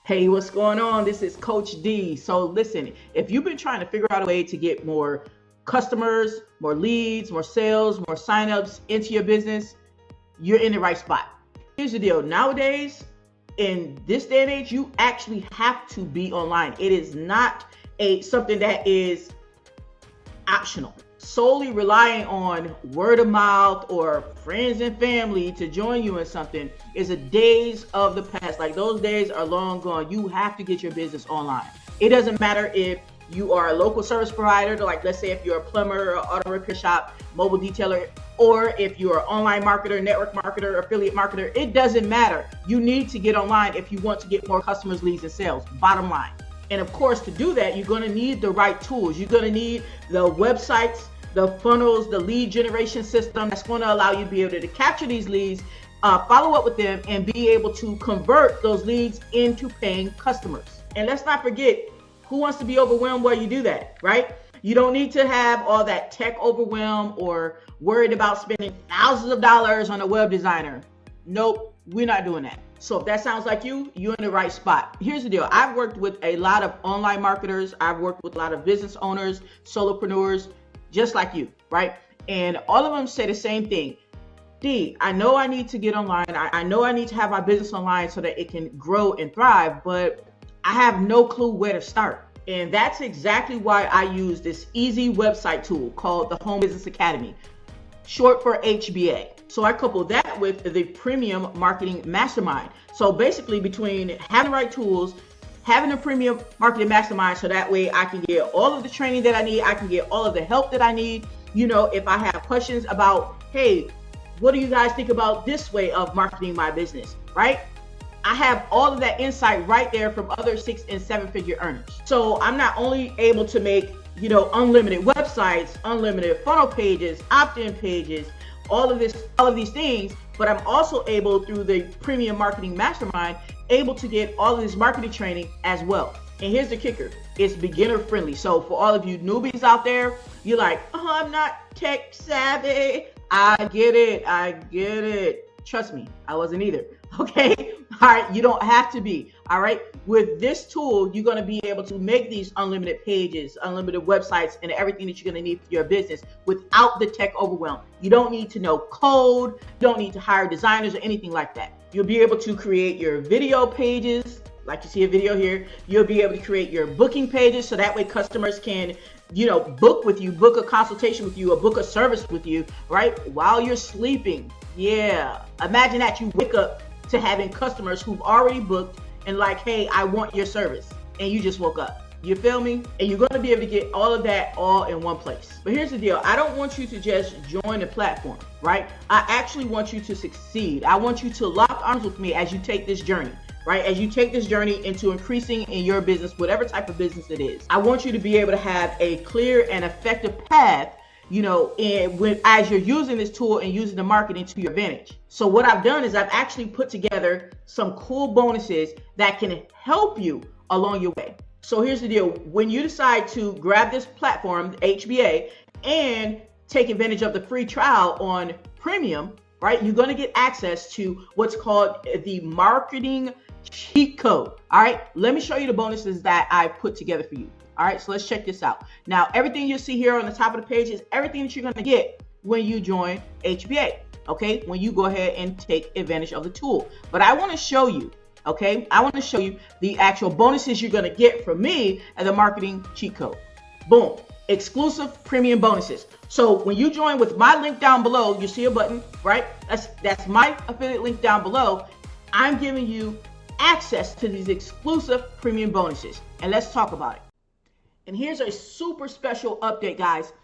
Hey, what's going on? This is Coach Dee. So listen, if you've been trying to figure out a way to get more customers, more leads, more sales, more signups into your business, you're in the right spot. Here's the deal. Nowadays, in this day and age, you actually have to be online. It is not something that is optional. Solely relying on word of mouth or friends and family to join you in something is a days of the past. Like, those days are long gone. You have to get your business online. It doesn't matter if you are a local service provider, like let's say if you're a plumber, or auto repair shop, mobile detailer, or if you're an online marketer, network marketer, affiliate marketer. It doesn't matter. You need to get online if you want to get more customers, leads, and sales. Bottom line. And of course, to do that, you're going to need the right tools. You're going to need the websites, the funnels, the lead generation system that's going to allow you to be able to capture these leads, follow up with them, and be able to convert those leads into paying customers. And let's not forget, who wants to be overwhelmed while you do that, right? You don't need to have all that tech overwhelm or worried about spending thousands of dollars on a web designer. Nope, we're not doing that. So if that sounds like you, you're in the right spot. Here's the deal. I've worked with a lot of online marketers. I've worked with a lot of business owners, solopreneurs, just like you, right? And all of them say the same thing. Dee, I know I need to get online. I know I need to have my business online so that it can grow and thrive, but I have no clue where to start. And that's exactly why I use this easy website tool called the Home Business Acadmey, short for HBA. So I couple that with the Premium Marketing Mastermind. So basically, between having the right tools, having a Premium Marketing Mastermind, so that way I can get all of the training that I need, I can get all of the help that I need. You know, if I have questions about, hey, what do you guys think about this way of marketing my business, right? I have all of that insight right there from other 6- and 7-figure earners. So I'm not only able to make, unlimited websites, unlimited funnel pages, opt-in pages, all of these things, but I'm also able, through the Premium Marketing Mastermind, able to get all of this marketing training as well. And here's the kicker. It's beginner friendly. So for all of you newbies out there, you're like, oh, I'm not tech savvy. I get it. Trust me, I wasn't either. Okay. All right. You don't have to be. All right. With this tool, you're going to be able to make these unlimited pages, unlimited websites, and everything that you're going to need for your business without the tech overwhelm. You don't need to know code. You don't need to hire designers or anything like that. You'll be able to create your video pages, like you see a video here. You'll be able to create your booking pages, so that way customers can, book with you, book a consultation with you, or book a service with you, right? While you're sleeping. Yeah. Imagine that you wake up to having customers who've already booked and like, hey, I want your service. And you just woke up. You feel me? And you're going to be able to get all of that all in one place. But here's the deal. I don't want you to just join the platform, right? I actually want you to succeed. I want you to lock arms with me as you take this journey, right? As you take this journey into increasing in your business, whatever type of business it is. I want you to be able to have a clear and effective path, as you're using this tool and using the marketing to your advantage. So what I've done is I've actually put together some cool bonuses that can help you along your way. So here's the deal. When you decide to grab this platform, HBA, and take advantage of the free trial on Premium, right, you're going to get access to what's called the marketing cheat code. All right, let me show you the bonuses that I put together for you. All right, so let's check this out. Now, everything you see here on the top of the page is everything that you're going to get when you join HBA, okay, when you go ahead and take advantage of the tool. But I want to show you, okay, the actual bonuses you're going to get from me and the marketing cheat code. Boom, exclusive premium bonuses. So when you join with my link down below, you see a button, right? That's my affiliate link down below. I'm giving you access to these exclusive premium bonuses. And let's talk about it. And here's a super special update, guys.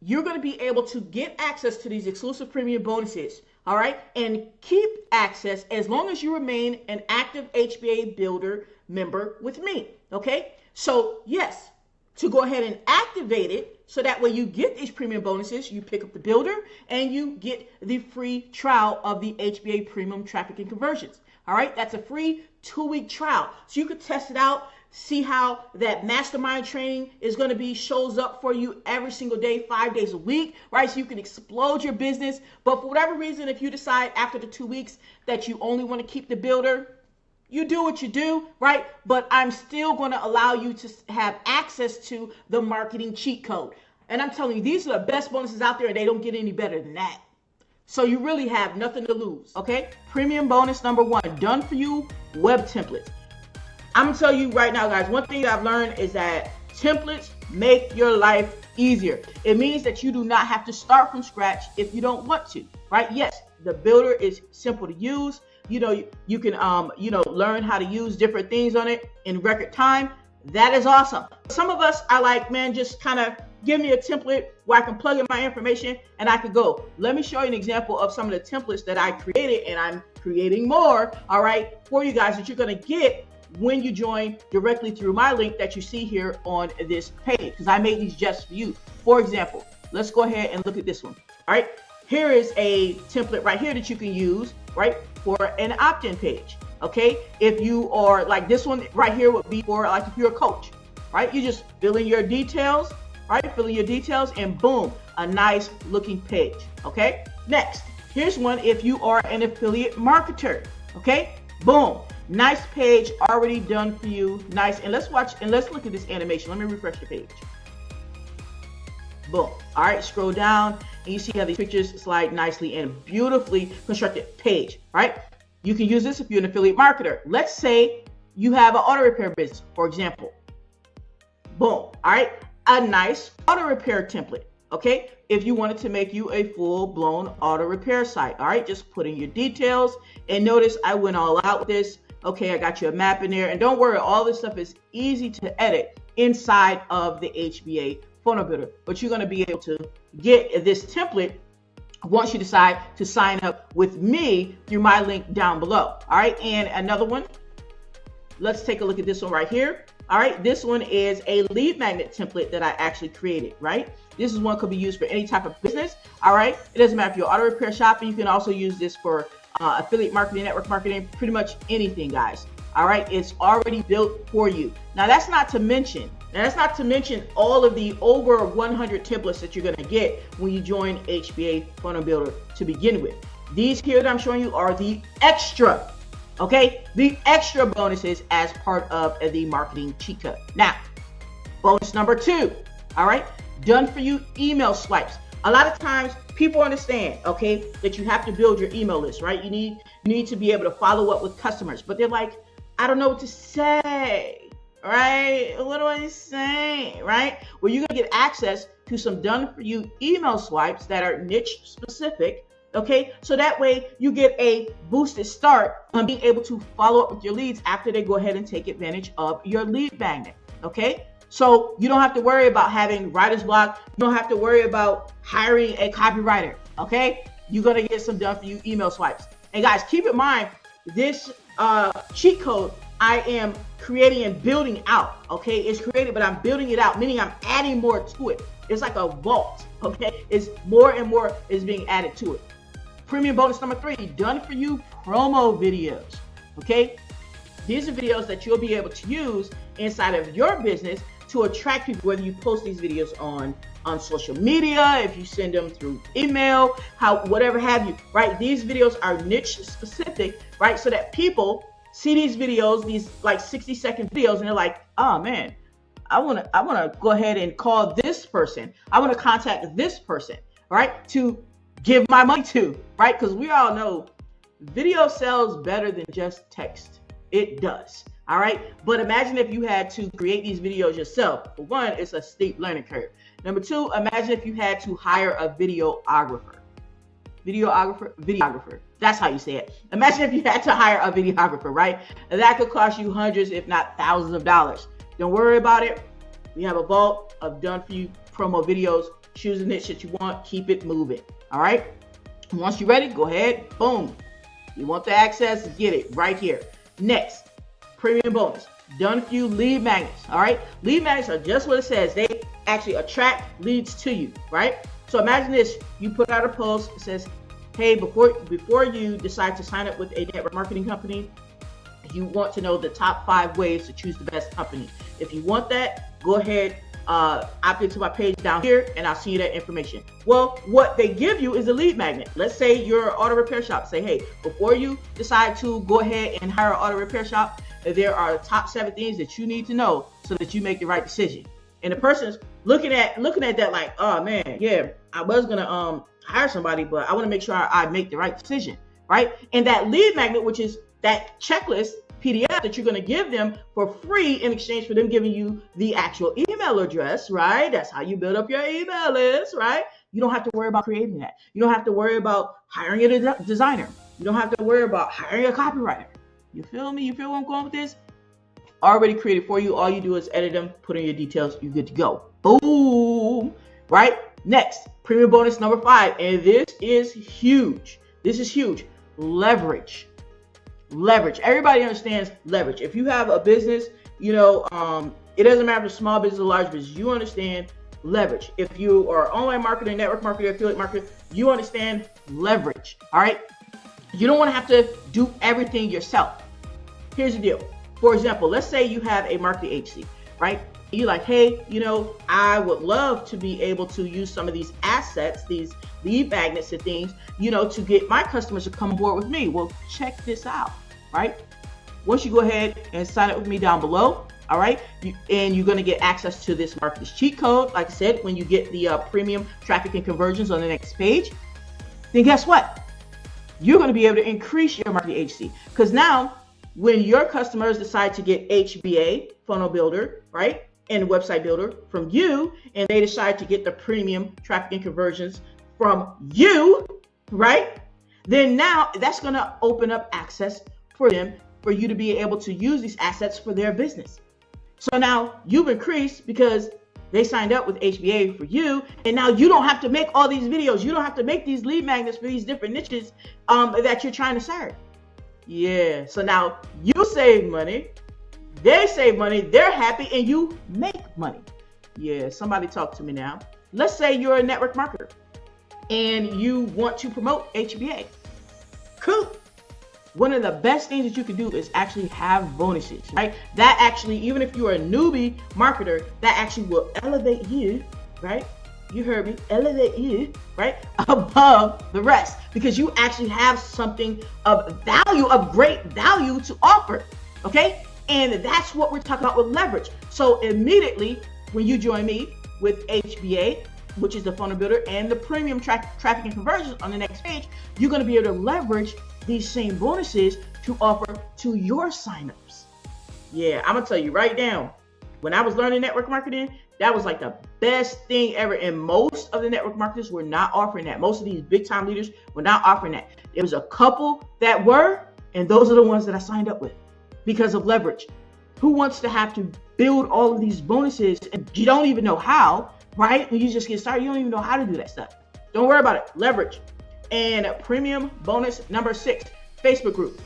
You're going to be able to get access to these exclusive premium bonuses, all right? And keep access as long as you remain an active HBA Builder member with me, okay? So yes, to go ahead and activate it so that way you get these premium bonuses, you pick up the Builder and you get the free trial of the HBA Premium Traffic and Conversions, all right? That's a free 2-week trial. So you could test it out. See how that mastermind training is going to shows up for you every single day, 5 days a week, right? So you can explode your business. But for whatever reason, if you decide after the 2 weeks that you only want to keep the Builder, you do what you do, right? But I'm still going to allow you to have access to the marketing cheat code. And I'm telling you, these are the best bonuses out there, and they don't get any better than that. So you really have nothing to lose, okay? Premium bonus number 1, done for you web templates. I'm gonna tell you right now, guys, one thing that I've learned is that templates make your life easier. It means that you do not have to start from scratch if you don't want to, right? Yes, the builder is simple to use. You know, you can, learn how to use different things on it in record time. That is awesome. Some of us are like, man, just kind of give me a template where I can plug in my information and I can go. Let me show you an example of some of the templates that I created, and I'm creating more, all right, for you guys that you're going to get when you join directly through my link that you see here on this page, because I made these just for you. For example, let's go ahead and look at this one. All right, here is a template right here that you can use, right, for an opt-in page. Okay, if you are like this one right here would be for like if you're a coach, right? You just fill in your details, right? Fill in your details, and boom, a nice looking page. Okay, next, here's one if you are an affiliate marketer. Okay, boom, nice page already done for you. Nice. And let's watch and let's look at this animation. Let me refresh the page. Boom. All right, scroll down and you see how these pictures slide nicely in. Beautifully constructed page, right? You can use this if you're an affiliate marketer. Let's say you have an auto repair business, for example. Boom. All right, a nice auto repair template. Okay, if you wanted to make you a full-blown auto repair site. All right, just put in your details, and notice I went all out with this. Okay, I got you a map in there, and don't worry, all this stuff is easy to edit inside of the HBA funnel builder, but you're going to be able to get this template once you decide to sign up with me through my link down below. All right, and another one, let's take a look at this one right here. All right, this one is a lead magnet template that I actually created, right? This is one that could be used for any type of business. All right, it doesn't matter if you're auto repair shopping, you can also use this for affiliate marketing, network marketing, pretty much anything, guys. All right, it's already built for you. Now that's not to mention all of the over 100 templates that you're gonna get when you join HBA Funnel Builder to begin with. These here that I'm showing you are the extra, okay? The extra bonuses as part of the marketing cheat code. Now, bonus number 2, all right? Done for you email swipes. A lot of times people understand, okay, that you have to build your email list, right? You need to be able to follow up with customers, but they're like, I don't know what to say, right? What do I say, right? Well, you're gonna get access to some done for you email swipes that are niche specific, okay? So that way you get a boosted start on being able to follow up with your leads after they go ahead and take advantage of your lead magnet, okay? So you don't have to worry about having writer's block. You don't have to worry about hiring a copywriter, okay? You're gonna get some done for you email swipes. And guys, keep in mind, this cheat code I am creating and building out, okay? It's created, but I'm building it out, meaning I'm adding more to it. It's like a vault, okay? It's more and more is being added to it. Premium bonus number 3, done for you promo videos, okay? These are videos that you'll be able to use inside of your business to attract people, whether you post these videos on social media, if you send them through email, whatever have you, right? These videos are niche specific, right? So that people see these videos, these like 60-second videos, and they're like, oh man, I wanna go ahead and call this person. I wanna contact this person, right? To give my money to, right? Because we all know video sells better than just text. It does. All right. But imagine if you had to create these videos yourself. For one, it's a steep learning curve. Number 2, imagine if you had to hire a videographer. Videographer. That's how you say it. Imagine if you had to hire a videographer, right? And that could cost you hundreds, if not thousands of dollars. Don't worry about it. We have a vault of done for you promo videos. Choose the niche that you want. Keep it moving. All right. Once you're ready, go ahead. Boom. You want the access? Get it right here. Next, premium bonus, done for you lead magnets. All right, lead magnets are just what it says. They actually attract leads to you, right? So imagine this: you put out a post. It says, "Hey, before you decide to sign up with a network marketing company, you want to know the top 5 ways to choose the best company. If you want that, go ahead, opt into my page down here and I'll see you that information. Well, what they give you is a lead magnet. Let's say you're an auto repair shop. Say, hey, before you decide to go ahead and hire an auto repair shop, there are the top 7 things that you need to know so that you make the right decision. And the person's looking at that like, oh man, yeah, I was gonna hire somebody, but I want to make sure I make the right decision, right? And that lead magnet, which is that checklist PDF that you're going to give them for free in exchange for them giving you the actual email address, right? That's how you build up your email list, right? You don't have to worry about creating that. You don't have to worry about hiring a designer. You don't have to worry about hiring a copywriter. You feel me? You feel where I'm going with this? Already created for you. All you do is edit them, put in your details, you're good to go. Boom, right? Next, premium bonus number 5, and this is huge. This is huge. Leverage. Leverage. Everybody understands leverage. If you have a business, it doesn't matter if it's small business or large business, you understand leverage. If you are online marketer, network marketer, affiliate marketer, you understand leverage. All right. You don't want to have to do everything yourself. Here's the deal. For example, let's say you have a marketing agency, right? You're like, hey, I would love to be able to use some of these assets, these lead magnets and things, to get my customers to come aboard with me. Well, check this out, right? Once you go ahead and sign up with me down below, all right, and you're going to get access to this marketer's cheat code. Like I said, when you get the premium traffic and conversions on the next page, then guess what? You're going to be able to increase your marketing agency, because now when your customers decide to get HBA, funnel builder, right, and website builder from you, and they decide to get the premium traffic and conversions from you, right, then now that's going to open up access for them, for you to be able to use these assets for their business. So now you've increased because they signed up with HBA for you, and now you don't have to make all these videos. You don't have to make these lead magnets for these different niches that you're trying to serve. Yeah, so now you save money, they save money, they're happy, and you make money. Yeah, somebody talk to me now. Let's say you're a network marketer and you want to promote HBA. Cool. One of the best things that you can do is actually have bonuses, right? That actually, even if you're a newbie marketer, that actually will elevate you, right? You heard me, elevate you, right, above the rest, because you actually have something of value, of great value to offer, okay? And that's what we're talking about with leverage. So immediately when you join me with HBA, which is the funnel builder, and the premium traffic and conversions on the next page, you're going to be able to leverage these same bonuses to offer to your signups. Yeah, I'm going to tell you right now, when I was learning network marketing, that was like the best thing ever. And most of the network marketers were not offering that. Most of these big time leaders were not offering that. There was a couple that were, and those are the ones that I signed up with because of leverage. Who wants to have to build all of these bonuses and you don't even know how, right? When you just get started, you don't even know how to do that stuff. Don't worry about it. Leverage. And premium bonus number 6, Facebook group.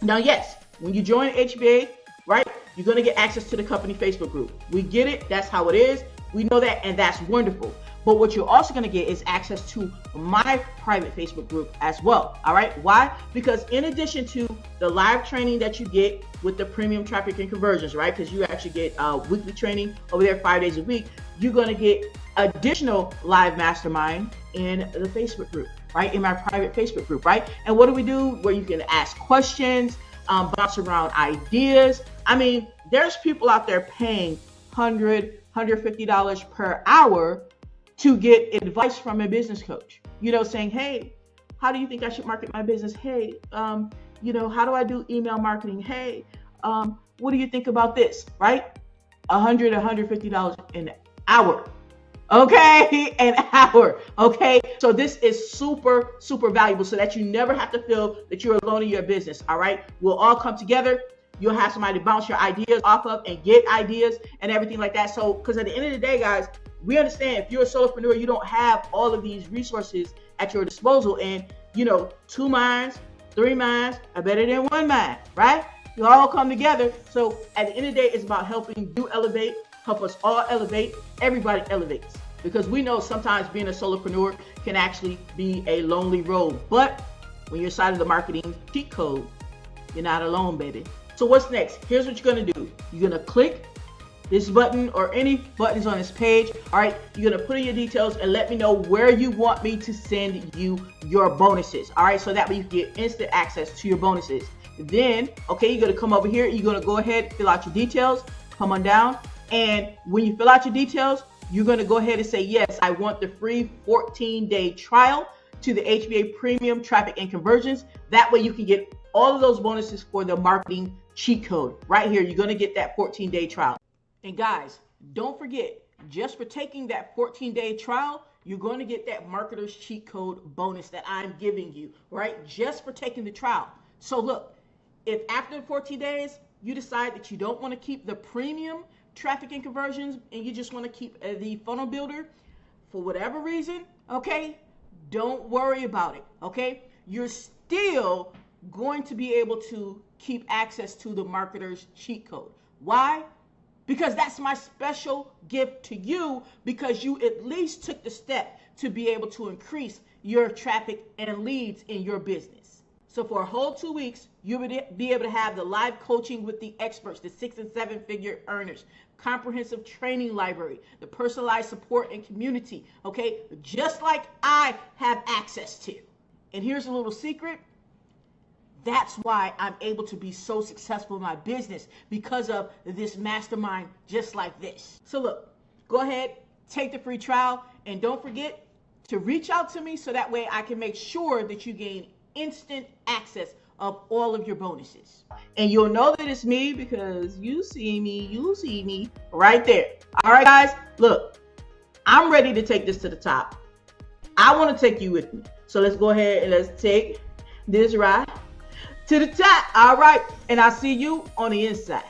Now, yes, when you join HBA, right, you're going to get access to the company Facebook group. We get it. That's how it is. We know that, and that's wonderful. But what you're also going to get is access to my private Facebook group as well. All right. Why? Because in addition to the live training that you get with the premium traffic and conversions, right? Because you actually get weekly training over there 5 days a week. You're going to get additional live mastermind in the Facebook group, right? In my private Facebook group, right? And what do we do? Where you can ask questions, bounce around ideas. I mean, there's people out there paying $100, $150 per hour to get advice from a business coach, saying, hey, how do you think I should market my business? Hey, how do I do email marketing? Hey, what do you think about this? Right? $100, $150 an hour. Okay, an hour. Okay, so this is super, super valuable so that you never have to feel that you're alone in your business. All right, we'll all come together. You'll have somebody to bounce your ideas off of and get ideas and everything like that. So, because at the end of the day, guys, we understand if you're a solopreneur, you don't have all of these resources at your disposal. And, 2 minds, 3 minds are better than 1 mind, right? You all come together. So at the end of the day, it's about helping you elevate, help us all elevate. Everybody elevates, because we know sometimes being a solopreneur can actually be a lonely road. But when you're inside of the marketing cheat code, you're not alone, baby. So what's next? Here's what you're going to do. You're going to click this button or any buttons on this page. All right, you're gonna put in your details and let me know where you want me to send you your bonuses. All right, so that way you can get instant access to your bonuses. Then, okay, you're gonna come over here, you're gonna go ahead, fill out your details, come on down, and when you fill out your details, you're gonna go ahead and say, yes, I want the free 14-day trial to the HBA Premium Traffic and Conversions. That way you can get all of those bonuses for the marketing cheat code. Right here, you're gonna get that 14-day trial. And guys, don't forget, just for taking that 14-day trial, you're going to get that marketer's cheat code bonus that I'm giving you, right? Just for taking the trial. So look, if after 14 days, you decide that you don't want to keep the premium traffic and conversions and you just want to keep the funnel builder for whatever reason, okay, don't worry about it, okay? You're still going to be able to keep access to the marketer's cheat code. Why? Because that's my special gift to you, because you at least took the step to be able to increase your traffic and leads in your business. So for a whole 2 weeks, you'll be able to have the live coaching with the experts, the 6- and 7-figure earners, comprehensive training library, the personalized support and community, okay? Just like I have access to. And here's a little secret. That's why I'm able to be so successful in my business, because of this mastermind just like this. So look, go ahead, take the free trial, and don't forget to reach out to me so that way I can make sure that you gain instant access of all of your bonuses. And you'll know that it's me because you see me right there. All right, guys, look, I'm ready to take this to the top. I want to take you with me. So let's go ahead and let's take this ride to the top. All right, and I'll see you on the inside.